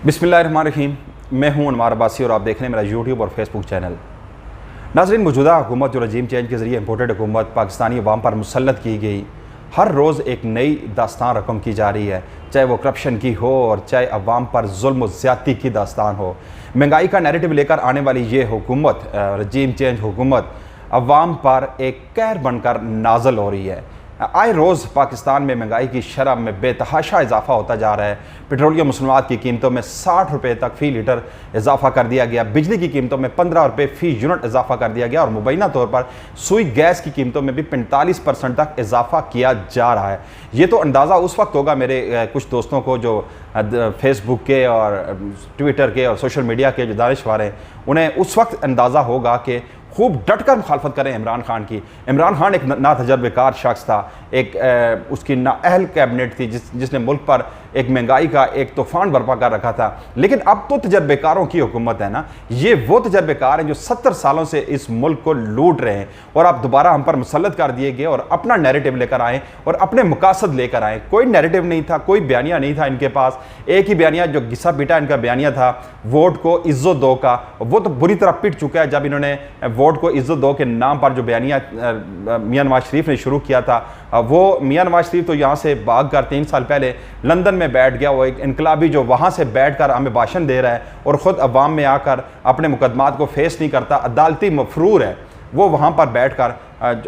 बिस्मिल्लाहिर्रहमानिर्रहीम। मैं हूं अनवार अब्बासी और आप देख रहे हैं मेरा यूट्यूब और फेसबुक चैनल। नाज़रीन, मौजूदा हुकूमत जो रजीम चेंज के ज़रिए इम्पोर्टेड हुकूमत पाकिस्तानी अवाम पर मुसल्लत की गई, हर रोज़ एक नई दास्तान रकम की जा रही है, चाहे वो करप्शन की हो और चाहे अवाम पर जुल्म ज़्यादती की दास्तान हो। महंगाई का नैरेटिव लेकर आने वाली ये हुकूमत, रजीम चेंज हुकूमत, अवाम पर एक कहर बनकर नाजल हो रही है। आए रोज़ पाकिस्तान में महंगाई की शरह में बेतहाशा इजाफा होता जा रहा है। पेट्रोलियम मसनूआत की कीमतों में 60 रुपये तक फ़ी लीटर इजाफा कर दिया गया, बिजली की कीमतों में 15 रुपये फ़ी यूनिट इजाफा कर दिया गया और मुबैना तौर पर सुई गैस की कीमतों में भी 45% तक इजाफा किया जा रहा है। ये तो अंदाज़ा उस वक्त होगा मेरे कुछ दोस्तों को जो फेसबुक के और ट्विटर के और सोशल मीडिया के जो दानिशवार हैं, उन्हें उस वक्त अंदाज़ा होगा कि खूब डटकर मुखालफत करें इमरान खान की। इमरान खान एक ना तजर्बेकार शख्स था, एक उसकी नाअहल कैबिनेट थी जिसने मुल्क पर एक महंगाई का एक तूफ़ान बर्पा कर रखा था। लेकिन अब तो तजर्बेकारों की हुकूमत है ना, ये वो तजर्बेकार हैं जो 70 सालों से इस मुल्क को लूट रहे हैं और अब दोबारा हम पर मुसल्लत कर दिए गए और अपना नैरेटिव लेकर आए और अपने मकासद लेकर आए। कोई नैरेटिव नहीं था, कोई बयानिया नहीं था इनके पास। एक ही बयानिया जो घिसा पीटा इनका बयानिया था, वोट को इज्जत दो का, वो तो बुरी तरह पिट चुका है। जब इन्होंने वोट को इज्जत दो के नाम पर जो बयानिया मियां नवाज शरीफ ने शुरू किया था, वो मियां नवाज शरीफ तो यहाँ से भाग कर 3 साल पहले लंदन में बैठ गया। वो एक इनकलाबी जो वहाँ से बैठ कर हमें भाषण दे रहा है और ख़ुद अवाम में आकर अपने मुकदमात को फेस नहीं करता, अदालती मफरूर है, वो वहाँ पर बैठ कर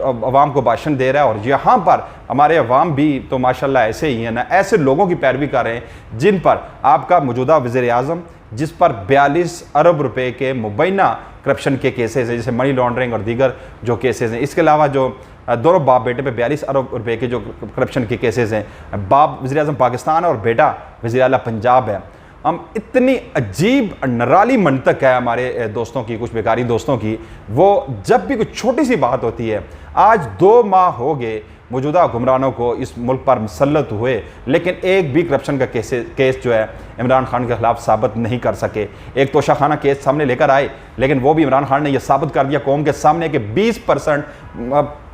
अवाम को भाषण दे रहा है। और यहाँ पर हमारे अवाम भी तो माशाल्लाह ऐसे ही है ना, ऐसे लोगों की पैरवी कर रहे हैं जिन पर आपका मौजूदा वज़ीर आज़म, जिस पर 42 अरब रुपए के मुबैना करप्शन के केसेस हैं, जैसे मनी लॉन्ड्रिंग और दीगर जो केसेस हैं। इसके अलावा जो दोनों बाप बेटे पे 42 अरब रुपए के जो करप्शन के केसेस हैं, बाप वज़ीर आज़म पाकिस्तान और बेटा वज़ीर आला पंजाब है। हम इतनी अजीब नराली मंतक है हमारे दोस्तों की, कुछ बेकारी दोस्तों की, वो जब भी कुछ छोटी सी बात होती है, आज 2 माह हो गए मौजूदा हुक्मरानों को इस मुल्क पर मुसल्लत हुए, लेकिन एक भी करप्शन का केस जो है इमरान खान के खिलाफ साबित नहीं कर सके। एक तोशाखाना केस सामने लेकर आए, लेकिन वो भी इमरान खान ने यह साबित कर दिया कौम के सामने कि 20%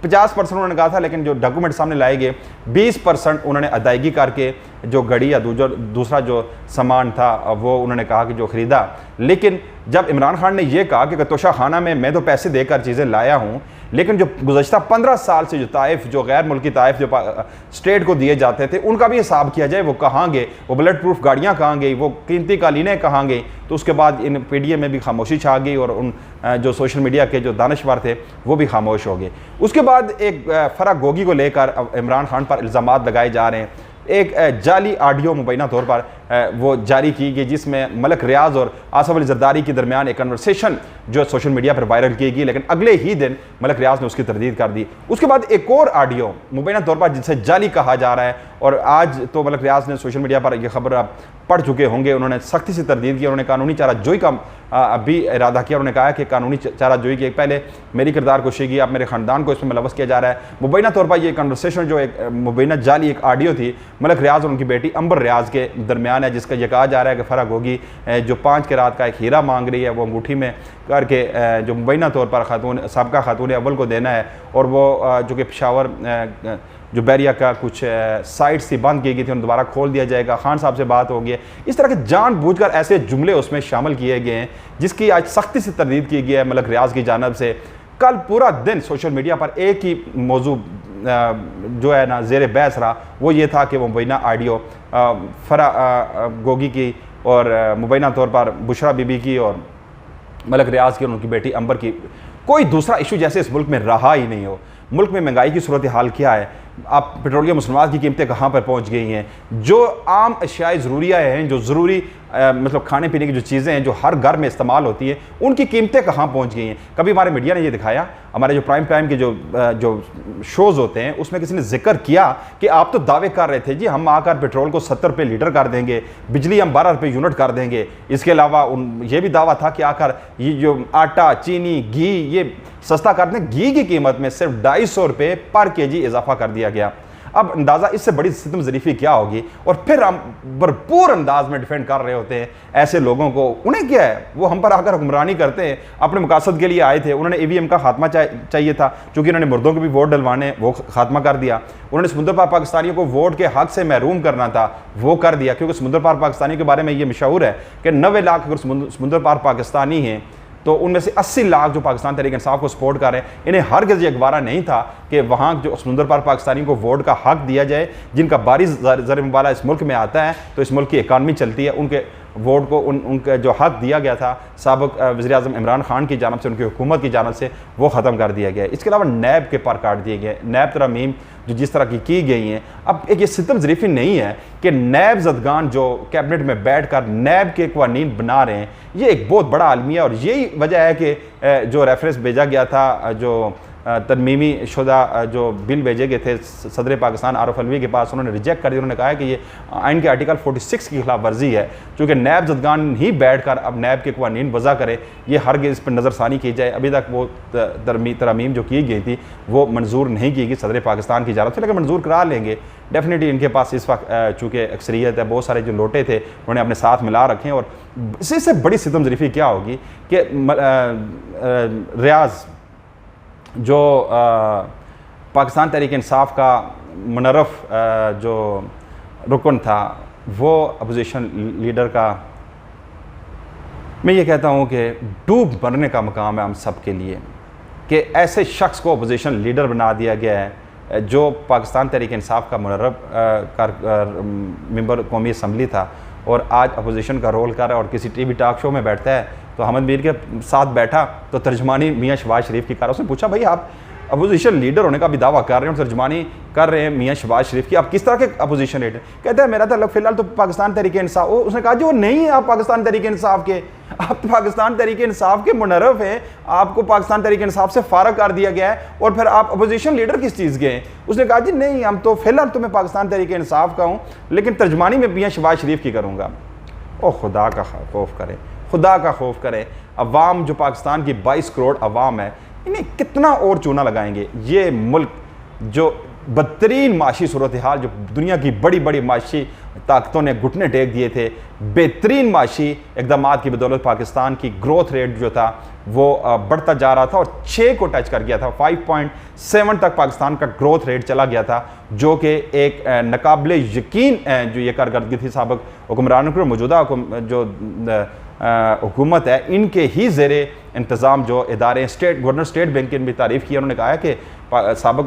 50% उन्होंने कहा था, लेकिन जो डॉक्यूमेंट सामने लाए गए 20% उन्होंने अदायगी करके जो घड़ी या दूसरा जो सामान था वो उन्होंने कहा कि जो ख़रीदा। लेकिन जब इमरान खान ने यह कहा कि तोशाखाना में मैं तो पैसे देकर चीज़ें लाया हूँ, लेकिन जो गुज़श्ता 15 साल से जो ताइफ, जो गैर मुल्की ताइफ जो स्टेट को दिए जाते थे, उनका भी हिसाब किया जाए, वो कहाँ गए, वो बुलेट प्रूफ गाड़ियाँ कहाँ गई, वो कीमती कालीनें कहाँ गई। तो उसके बाद इन पीडीए में भी खामोशी छा गई और उन जो सोशल मीडिया के जो दानिशवर थे वो भी खामोश हो गए। उसके बाद एक फराह गोगी को लेकर इमरान खान पर इल्ज़ामात लगाए जा रहे हैं। एक जाली ऑडियो मुबैना तौर पर वो जारी की गई, जिसमें मलक रियाज और आसफ अली जरदारी के दरमियान एक कन्वर्सेशन जो सोशल मीडिया पर वायरल की गई, लेकिन अगले ही दिन मलक रियाज ने उसकी तरदीद कर दी। उसके बाद एक और ऑडियो मुबैना तौर पर जिसे जाली कहा जा रहा है, और आज तो मलक रियाज ने सोशल मीडिया पर यह खबर आप पढ़ चुके होंगे, उन्होंने सख्ती से तरदीद की, उन्होंने कानूनी चाराजोई का भी इरादा किया। उन्होंने कहा कि कानूनी चाराजोई की पहले मेरी किरदार कुशी की, अब मेरे ख़ानदान को इसमें मुलव्वस किया जा रहा है। मुबैना तौर पर यह कन्वर्सेशन जो एक मुबैना जाली एक ऑडियो थी मलक रियाज और उनकी बेटी अंबर रियाज के दरमियान है, जिसका यह कहा जा रहा है कि फराह गोगी जो 5 किरात का एक हीरा मांग रही है, वो अंगूठी में करके जो मुबैना तौर पर खातून साबका खातून अव्वल को देना है, और वो जो कि पेशावर जो बैरिया का कुछ साइट्स थी बंद की गई थी, उन्हें दोबारा खोल दिया जाएगा। खान साहब से बात हो गई है। इस तरह के जानबूझकर ऐसे जुमले उसमें शामिल किए गए हैं, जिसकी आज सख्ती से तरदीद की गई है मलक रियाज की जानिब से। कल पूरा दिन सोशल मीडिया पर एक ही मौजू जो है ना ज़ेर बहस रहा, वो ये था कि वो मुबैना ऑडियो फराह गोगी की और मुबैना तौर पर बुशरा बीबी की और मलक रियाज की और उनकी बेटी अंबर की, कोई दूसरा इशू जैसे इस मुल्क में रहा ही नहीं हो। मुल्क में महंगाई की सूरत हाल क्या है, आप पेट्रोलियम मसनूआत की कीमतें कहाँ पर पहुँच गई हैं, जो आम अशियाए ज़रूरिया हैं, जो ज़रूरी मतलब खाने पीने की जो चीज़ें हैं जो हर घर में इस्तेमाल होती हैं, उनकी कीमतें कहाँ पहुँच गई हैं। कभी हमारे मीडिया ने ये दिखाया, हमारे जो प्राइम टाइम के जो शोज़ होते हैं उसमें किसी ने जिक्र किया कि आप तो दावे कर रहे थे जी हम आकर पेट्रोल को 70 रुपये लीटर कर देंगे, बिजली हम 12 रुपये यूनिट कर देंगे। इसके अलावा ये भी दावा था कि आकर ये जो आटा, चीनी, घी ये सस्ता कर दें। घी की कीमत में सिर्फ 250 रुपये पर केजी इजाफा कर दिया गया। अब अंदाज़ा इससे बड़ी सितम ज़रीफ़ी क्या होगी। और फिर हम भरपूर अंदाज में डिफेंड कर रहे होते हैं ऐसे लोगों को। उन्हें क्या है, वो हम पर आकर हुक्मरानी करते हैं, अपने मकासद के लिए आए थे। उन्होंने EVM का खात्मा चाहिए था, क्योंकि उन्होंने मुर्दों के भी वोट डलवाने, वो खात्मा कर दिया। उन्होंने समुद्र पार पाकिस्तानियों को वोट के हक से महरूम करना था, वो कर दिया। क्योंकि समुद्र पार पाकिस्तानियों के बारे में ये मशहूर है कि 90 लाख अगर समुद्र पार पाकिस्तानी हैं तो उनमें से 80 लाख जो पाकिस्तान तहरीक इंसाफ को सपोर्ट कर रहे हैं। इन्हें हरगिज़ ये गवारा नहीं था कि वहाँ जो समुद्र पार पाकिस्तानियों को वोट का हक दिया जाए, जिनका बारी ज़र मुबाला इस मुल्क में आता है, तो इस मुल्क की इकानमी चलती है। उनके वोट को उनका जो हक दिया गया था साबिक़ वज़ीर-ए-आज़म इमरान खान की जानब से, उनकी हुकूमत की जानब से, वो ख़त्म कर दिया गया है। इसके अलावा नैब के पर काट दिए गए, नैब तरमीम जो जिस तरह की गई हैं। अब एक ये सितम ज़रीफ़ी नहीं है कि नैब ज़दगान जो कैबिनेट में बैठ कर नैब के कवानीन बना रहे हैं, ये एक बहुत बड़ा आलमिया। और यही वजह है कि जो रेफरेंस भेजा गया था, जो तरमीमी शुदा जो बिल भेजे गए थे सदर पाकिस्तान आरफ अलवी के पास, उन्होंने रिजेक्ट कर दिया। उन्होंने कहा कि ये आइन के आर्टिकल 46 की खिलाफ वर्जी है, चूँकि नैब जदगान ही बैठ कर अब नैब के कवानीन वज़ा करे, ये हरगिज़ इस पर नज़रसानी की जाए। अभी तक वो तरमीम जो की गई थी वो मंजूर नहीं की गई सदर पाकिस्तान की जानब से, लेकिन मंजूर करा लेंगे डेफिनेटली। इनके पास इस वक्त चूँकि अक्सरियत है, बहुत सारे जो लोटे थे उन्होंने अपने साथ मिला रखे हैं। और इससे बड़ी सितम ज़रीफ़ी क्या होगी कि रियाज जो पाकिस्तान तहरीक इंसाफ का मुनरफ जो रुकन था, वो अपोजिशन लीडर का, मैं ये कहता हूँ कि डूब मरने का मकाम है हम सब के लिए कि ऐसे शख्स को अपोजिशन लीडर बना दिया गया है जो पाकिस्तान तहरीक इंसाफ का मुनरफ मेंबर कौमी असम्बली था और आज अपोजिशन का रोल कर रहा है। और किसी टीवी टॉक शो में बैठता है तो अहमद मीर के साथ बैठा तो तर्जमानी मियाँ शहबाज शरीफ की कर रहा। उसने पूछा, भाई आप अपोजिशन लीडर होने का भी दावा कर रहे हैं और तर्जमानी कर रहे हैं मियाँ शहबाज शरीफ की, आप किस तरह के अपोजिशन लीडर? कहता है मेरा ताल्लुक फ़िलहाल तो पाकिस्तान तहरीक इंसाफ। उसने कहा, जो नहीं है आप पाकिस्तान तहरीक इंसाफ के, आप पाकिस्तान तहरीक इंसाफ के मुनरफ हैं, आपको पाकिस्तान तहरीक इंसाफ से फारग कर दिया गया है और फिर आप अपोजिशन लीडर किस चीज़ के हैं? उसने कहा, जी नहीं, हम तो फ़िलहाल तो मैं पाकिस्तान तहरीक इंसाफ का हूँ, लेकिन तर्जमानी में मियाँ शहबाज शरीफ की करूँगा। ओ खुदा का खौफ करें, खुदा का खौफ करें। अवाम जो पाकिस्तान की 22 करोड़ अवाम है, इन्हें कितना और चूना लगाएंगे? ये मुल्क जो बदतरीन माशी सूरत हाल, जो दुनिया की बड़ी बड़ी माशी ताकतों ने घुटने टेक दिए थे, बेहतरीन माशी इकदाम की बदौलत पाकिस्तान की ग्रोथ रेट जो था वो बढ़ता जा रहा था और 6 को टच कर गया था। 5.7 तक पाकिस्तान का ग्रोथ रेट चला गया था, जो कि एक नाकाबिले यकीन जो ये कारकर्दगी थी साबिक़ हुक्मरानों की। मौजूदा जो हुकूमत है, इनके ही ज़ेरे इंतज़ाम जो इदारे, गवर्नर स्टेट बैंक की भी तारीफ़ की। उन्होंने कहा कि साबिक़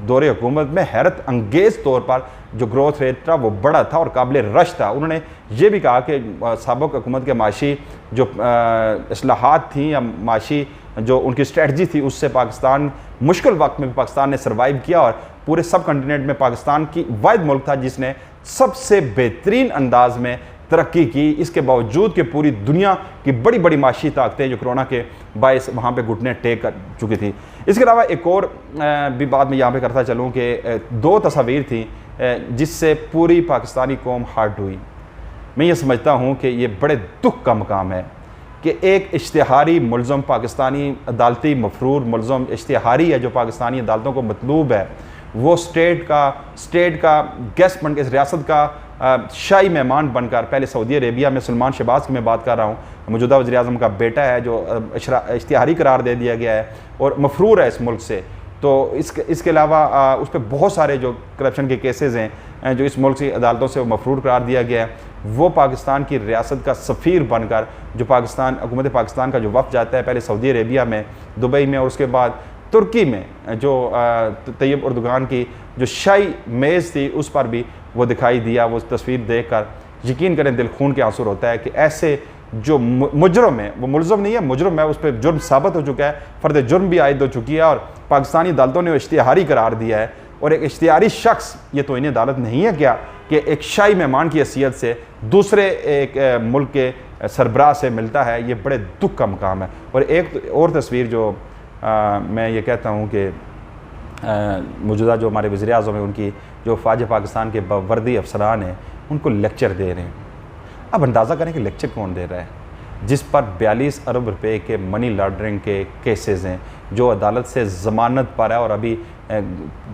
दौरे हुकूमत में हैरत अंगेज़ तौर पर जो ग्रोथ रेट था वो बड़ा था और काबिल रश था। उन्होंने ये भी कहा कि साबिक़ हुकूमत के माशी जो इस्लाहात थी या माशी जो उनकी स्ट्रेटजी थी, उससे पाकिस्तान मुश्किल वक्त में पाकिस्तान ने सर्वाइव किया और पूरे सब कंटिनेंट में पाकिस्तान की वाहिद मुल्क था जिसने सबसे बेहतरीन अंदाज में तरक्की की। इसके बावजूद कि पूरी दुनिया की बड़ी बड़ी माशी ताकतें जो कोरोना के बायस वहाँ पे घुटने टेक कर चुकी थी। इसके अलावा एक और भी बात मैं यहाँ पे करता चलूँ कि 2 तस्वीर थी जिससे पूरी पाकिस्तानी कौम हर्ट हुई। मैं ये समझता हूँ कि ये बड़े दुख का मकाम है कि एक इश्तिहारी मुलज़म, पाकिस्तानी अदालती मफरूर मुलज़म इश्तिहारी है जो पाकिस्तानी अदालतों को मतलूब है, वो स्टेट का गेस्ट बन के, इस रियासत का शाही मेहमान बनकर, पहले सऊदी अरेबिया में सलमान शहबाज की मैं बात कर रहा हूँ, मौजूदा वज़ीर-ए-आज़म का बेटा है जो इश्तिहारी करार दे दिया गया है और मफरूर है इस मुल्क से। तो इसके अलावा उस पर बहुत सारे जो करप्शन के केसेस हैं जो इस मुल्क की अदालतों से मफरूर करार दिया गया है। वो पाकिस्तान की रियासत का सफ़ीर बनकर, जो पाकिस्तान हुकूमत पाकिस्तान का जो वफ़द जाता है पहले सऊदी अरेबिया में, दुबई में और उसके बाद तुर्की में, जो तैयब उर्दुगान की जो शाही मेज़ थी उस पर भी वो दिखाई दिया। वो तस्वीर देख कर यकीन करें दिल खून के आंसू होता है कि ऐसे जो मुजरम है, वो मुलज़म नहीं है, मुजरम है, उस पर जुर्म साबित हो चुका है, फ़र्द जुर्म भी आयद हो चुकी है और पाकिस्तानी अदालतों ने इश्तिहारी करार दिया है। और एक इश्तिहारी शख्स, ये तो इन्हें अदालत नहीं है क्या कि एक शाही मेहमान की हैसियत से दूसरे एक मुल्क के सरबराह से मिलता है? ये बड़े दुख का मकाम है। और एक और तस्वीर जो मैं ये कहता हूँ कि मौजूदा जो हमारे वज़ीर-ए-आज़म हैं, उनकी जो फ़ौज पाकिस्तान के वर्दी अफसरान हैं, उनको लेक्चर दे रहे हैं। अब अंदाज़ा करें कि लेक्चर कौन दे रहा है? जिस पर 42 अरब रुपए के मनी लॉन्ड्रिंग के केसेस हैं, जो अदालत से ज़मानत पर है। और अभी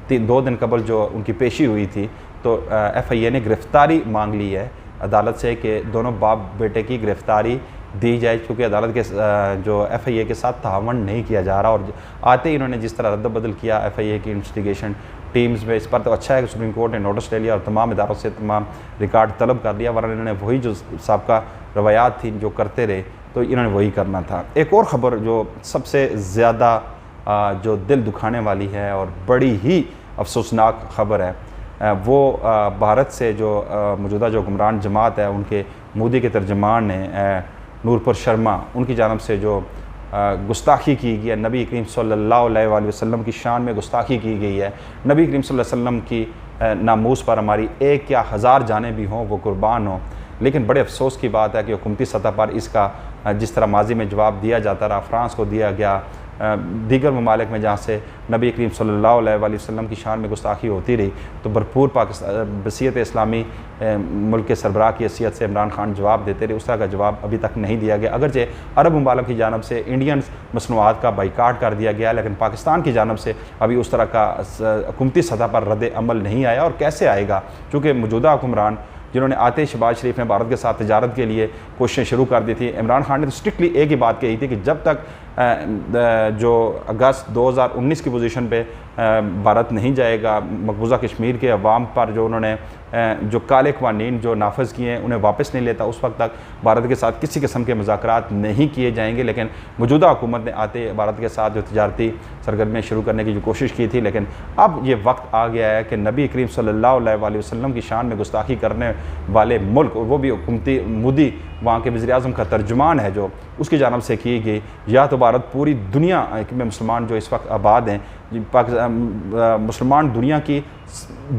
2 दिन कबल जो उनकी पेशी हुई थी तो FIA ने गिरफ़्तारी मांग ली है अदालत से कि दोनों बाप बेटे की गिरफ़्तारी दी जाए, क्योंकि अदालत के जो FIA के साथ तावन नहीं किया जा रहा। और आते ही इन्होंने जिस तरह रद्द-बदल किया FIA की इन्वेस्टिगेशन टीम्स में, इस पर तो अच्छा है कि सुप्रीम कोर्ट ने नोटिस ले लिया और तमाम इदारों से तमाम रिकॉर्ड तलब कर लिया, वरना इन्होंने वही जो साबका रवायात थी जो करते रहे तो इन्होंने वही करना था। एक और ख़बर जो सबसे ज़्यादा जो दिल दुखाने वाली है और बड़ी ही अफसोसनाक ख़बर है, वो भारत से जो मौजूदा जो हुक्मरान जमात है उनके मोदी के तर्जमान ने नूरपुर शर्मा, उनकी जानब से जो गुस्ताखी की गई है, नबी करीम सल्लल्लाहु अलैहि वसल्लम की शान में गुस्ताखी की गई है। नबी करीम सल्लल्लाहु अलैहि वसल्लम की नामूस पर हमारी 1 या 1000 जानें भी हों वो कुर्बान हों। लेकिन बड़े अफसोस की बात है कि हुकूमती सतह पर इसका जिस तरह माजी में जवाब दिया जाता रहा, फ्रांस को दिया गया, दीगर ममालिक में जहाँ से नबी करीम सल्लल्लाहु अलैहि वसल्लम की शान में गुस्ताखी होती रही, तो भरपूर पाकिस्तान बसीयत इस्लामी मुल्क के सरबराह की हैसियत से इमरान खान जवाब देते रहे। उस तरह का जवाब अभी तक नहीं दिया गया। अगरचे अरब ममालिक की जानब से इंडियन मसनूआत का बाइकाट कर दिया गया, लेकिन पाकिस्तान की जानब से अभी उस तरह का हुकूमती सतह पर रद्द अमल नहीं आया। और कैसे आएगा, चूँकि मौजूदा हुक्मरान जिन्होंने आते शहबाज शरीफ ने भारत के साथ तजारत के लिए कोशिशें शुरू कर दी थी, इमरान खान ने तो स्ट्रिक्टली एक ही बात कही थी कि जब तक जो अगस्त 2019 की पोजीशन पे भारत नहीं जाएगा, मकबूजा कश्मीर के अवाम पर जो उन्होंने जो काले कवानीन जो नाफज किए हैं उन्हें वापस नहीं लेता, उस वक्त तक भारत के साथ किसी किस्म के मुज़ाकरात नहीं किए जाएंगे। लेकिन मौजूदा हुकूमत ने आते भारत के साथ जो तजारती सरगर्मियाँ शुरू करने की जो कोशिश की थी, लेकिन अब ये वक्त आ गया है कि नबी करीम सल्लल्लाहु अलैहि वसल्लम की शान में गुस्ताखी करने वाले मुल्क, और वो भी हुकूमती मोदी वहाँ के वज़ीर-ए-आज़म का तर्जुमान है जो उसकी जानब से की गई, या तो भारत पूरी दुनिया में मुसलमान जो इस वक्त आबाद हैं, मुसलमान दुनिया की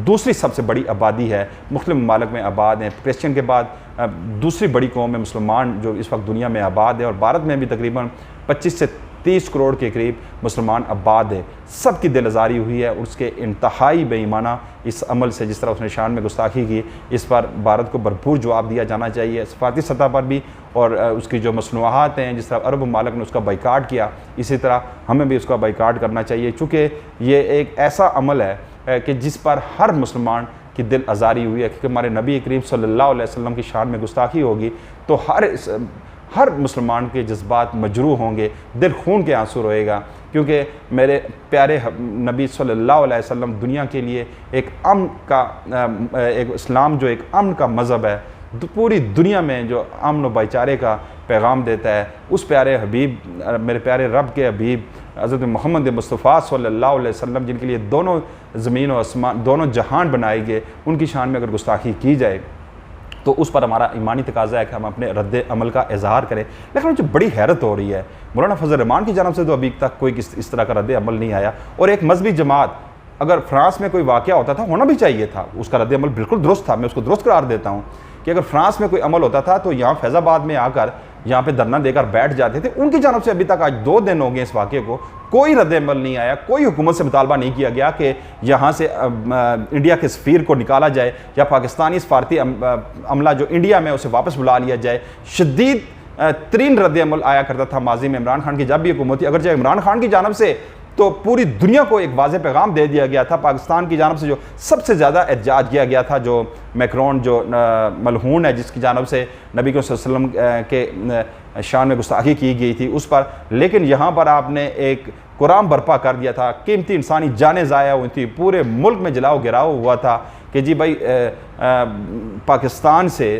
दूसरी सबसे बड़ी आबादी है, मुख्तलिफ ममालिक में आबाद हैं, क्रिश्चियन के बाद दूसरी बड़ी कौम है मुसलमान जो इस वक्त दुनिया में आबाद है, और भारत में भी तकरीबन 25 से 30 करोड़ के करीब मुसलमान आबाद है। सब की दिल आज़ारी हुई है उसके इंतहाई बेईमाना इस अमल से, जिस तरह उसने शान में गुस्ताखी की, इस पर भारत को भरपूर जवाब दिया जाना चाहिए सफारती सतह पर भी, और उसकी जो मसनूआत हैं जिस तरह अरब ममालिक ने उसका बाइकाट किया, इसी तरह हमें भी उसका बाइकाट करना चाहिए, चूँकि ये एक ऐसा अमल है कि जिस पर हर मुसलमान की दिल आज़ारी हुई है। क्योंकि हमारे नबी करीम सल्लल्लाहु अलैहि वसल्लम की शान में गुस्ताखी होगी तो हर मुसलमान के जज्बात मजरूह होंगे, दिल खून के आंसू रोएगा, क्योंकि मेरे प्यारे नबी सल्लल्लाहु अलैहि वसल्लम दुनिया के लिए एक अमन का एक इस्लाम जो एक अमन का मज़हब है, पूरी दुनिया में जो अमन व भाईचारे का पैगाम देता है, उस प्यारे हबीब, मेरे प्यारे रब के हबीब हज़रत मोहम्मद मुस्तफ़ा सल्लल्लाहु अलैहि वसल्लम, जिनके लिए दोनों ज़मीन और आसमान दोनों जहान बनाए गए, उनकी शान में अगर गुस्ताखी की जाए तो उस पर हमारा ईमानी तकाज़ा है कि हम अपने रद्द अमल का इजहार करें। लेकिन मुझे बड़ी हैरत हो रही है, मौलाना फजल रहमान की जानब से तो अभी तक कोई इस तरह का रद्द अमल नहीं आया। और एक मजहबी जमात, अगर फ्रांस में कोई वाक़या होता था, होना भी चाहिए था, उसका रद्द अमल बिल्कुल दुरुस्त था, मैं उसको दुरुस्त करार देता हूँ कि अगर फ्रांस में कोई अमल होता था तो यहाँ फैज़ाबाद में आकर यहाँ पे धरना देकर बैठ जाते थे। उनकी जानब से अभी तक आज 2 दिन हो गए इस वाक़े को, कोई रद्द अमल नहीं आया, कोई हुकूमत से मुतालबा नहीं किया गया कि यहाँ से इंडिया के सफ़ीर को निकाला जाए या पाकिस्तानी सफारती अमला जो इंडिया में उसे वापस बुला लिया जाए। शदीद तरीन रद्द अमल आया करता था माजी में इमरान खान की जब भी हुकूमत थी, अगर चाहे इमरान खान की जानब से तो पूरी दुनिया को एक वाज़ेह पैगाम दे दिया गया था। पाकिस्तान की जानब से जो सबसे ज़्यादा एहतजाज किया गया था, जो मैक्रोन जो मलहून है, जिसकी जानब से नबी के वसल्लम के शान में गुस्ताखी की गई थी उस पर, लेकिन यहाँ पर आपने एक कुरान बर्पा कर दिया था, कीमती इंसानी जानें ज़ाया हुई थी, पूरे मुल्क में जलाओ गिराओ हुआ था कि जी भाई पाकिस्तान से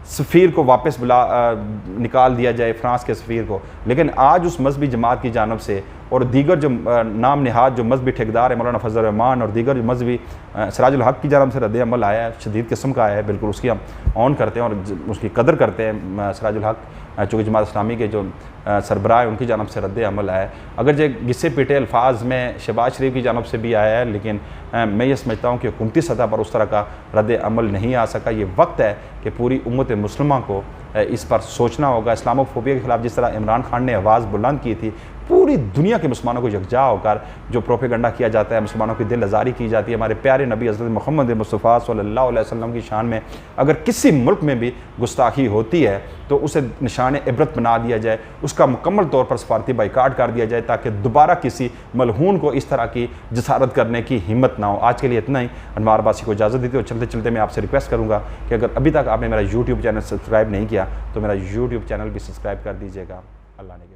सफ़ीर को वापस निकाल दिया जाए, फ्रांस के सफ़ीर को। लेकिन आज उस मजहबी जमात की जानब से और दीगर जो नाम नहाद जो मजहबी ठेकेदार है, मौलाना फजल रहमान और दीगर जो मजहबी सिराजुल हक की जानब से रद्द अमल आया है, शदीद किस्म का आया है, बिल्कुल उसकी हम ऑन करते हैं और उसकी कदर करते हैं। सिराजुल हक चूँकि जमात इस्लामी के जो सरबराह है उनकी जानब से रद्द अमल आया है, अगर जो गिस्से पिटे अल्फाज में शहबाज शरीफ की जानब से भी आया है, लेकिन मैं ये समझता हूँ कि हुकूमती सतह पर उस तरह का रद्द अमल नहीं आ सका। ये वक्त है कि पूरी उम्मत मुस्लिमा को इस पर सोचना होगा। इस्लामोफोबिया के ख़िलाफ़ जिस तरह इमरान खान ने आवाज़ बुलंद की थी, पूरी दुनिया के मुसलमानों को यकजा होकर जो प्रोपेगंडा किया जाता है, मुसलमानों की दिल आज़ारी की जाती है, हमारे प्यारे नबी हज़रत मोहम्मद मुस्तफ़ा सल्लल्लाहु अलैहि वसल्लम की शान में अगर किसी मुल्क में भी गुस्ताखी होती है तो उसे निशान इबरत बना दिया जाए, उसका मुकम्मल तौर पर सफारती बाइकाट कर दिया जाए ताकि दोबारा किसी मलहून को इस तरह की जसारत करने की हिम्मत ना हो। आज के लिए इतना ही। अनवार अब्बासी को इजाज़त देती हूँ। चलते चलते मैं आपसे रिक्वेस्ट करूँगा कि अगर अभी तक आपने मेरा यूट्यूब चैनल सब्सक्राइब नहीं किया तो मेरा यूट्यूब चैनल भी सब्सक्राइब कर दीजिएगा। अल्लाह ने